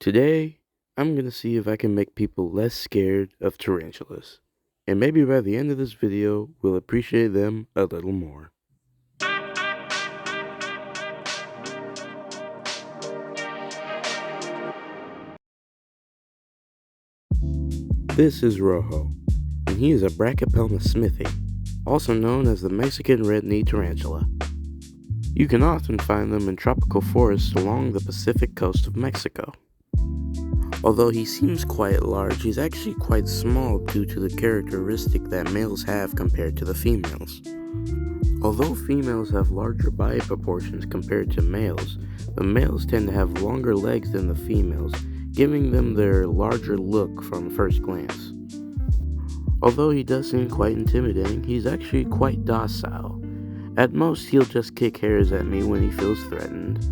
Today, I'm gonna see if I can make people less scared of tarantulas. And maybe by the end of this video, we'll appreciate them a little more. This is Rojo, and he is a Brachypelma smithi, also known as the Mexican red-knee tarantula. You can often find them in tropical forests along the Pacific coast of Mexico. Although he seems quite large, he's actually quite small due to the characteristic that males have compared to the females. Although females have larger body proportions compared to males, the males tend to have longer legs than the females, giving them their larger look from first glance. Although he does seem quite intimidating, he's actually quite docile. At most, he'll just kick hairs at me when he feels threatened,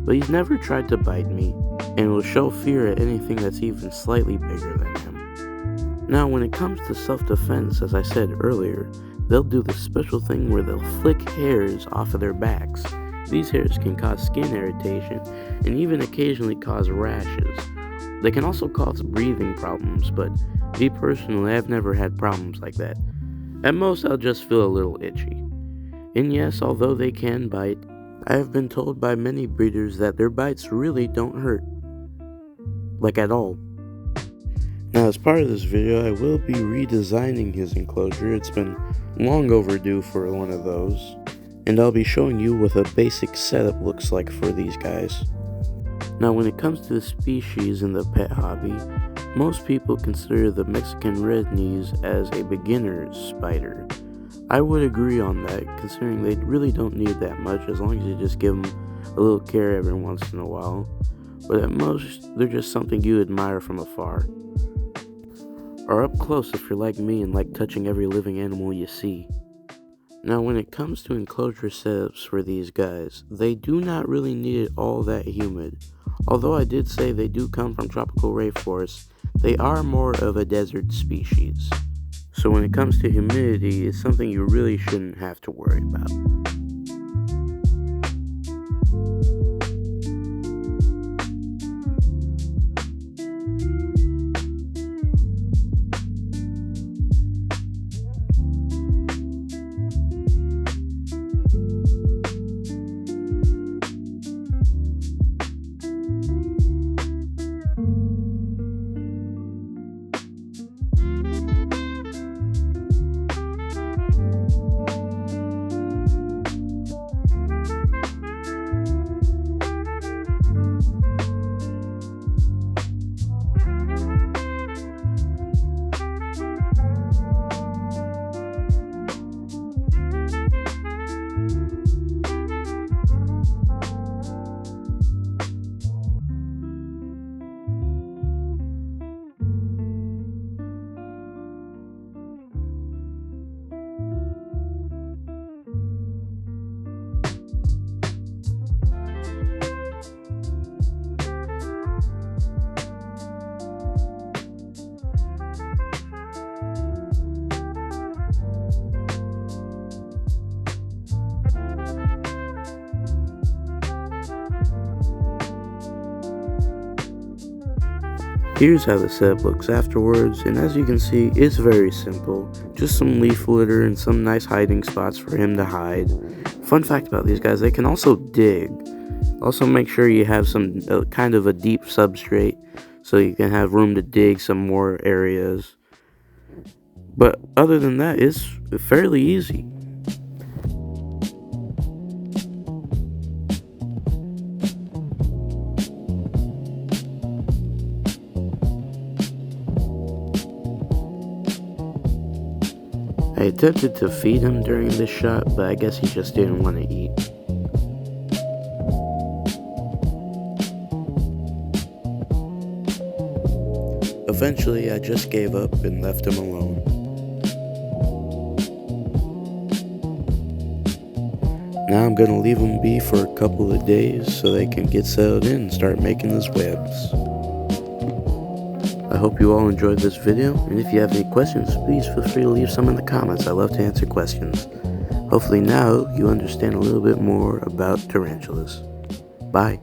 but he's never tried to bite me, and will show fear at anything that's even slightly bigger than him. Now, when it comes to self-defense, as I said earlier, they'll do this special thing where they'll flick hairs off of their backs. These hairs can cause skin irritation, and even occasionally cause rashes. They can also cause breathing problems, but me personally, I've never had problems like that. At most, I'll just feel a little itchy. And yes, although they can bite, I have been told by many breeders that their bites really don't hurt. Like at all. Now, as part of this video, I will be redesigning his enclosure. It's been long overdue for one of those. And I'll be showing you what a basic setup looks like for these guys. Now, when it comes to the species in the pet hobby, most people consider the Mexican red knees as a beginner's spider. I would agree on that, considering they really don't need that much as long as you just give them a little care every once in a while. But at most, they're just something you admire from afar. Or up close if you're like me and like touching every living animal you see. Now, when it comes to enclosure setups for these guys, they do not really need it all that humid. Although I did say they do come from tropical rainforests, they are more of a desert species. So when it comes to humidity, it's something you really shouldn't have to worry about. Here's how the setup looks afterwards, and as you can see, it's very simple. Just some leaf litter and some nice hiding spots for him to hide. Fun fact about these guys, they can also dig. Also make sure you have some kind of a deep substrate so you can have room to dig some more areas. But other than that, it's fairly easy. I attempted to feed him during this shot, but I guess he just didn't want to eat. Eventually, I just gave up and left him alone. Now I'm gonna leave him be for a couple of days so they can get settled in and start making his webs. I hope you all enjoyed this video, and if you have any questions, please feel free to leave some in the comments. I love to answer questions. Hopefully now you understand a little bit more about tarantulas. Bye.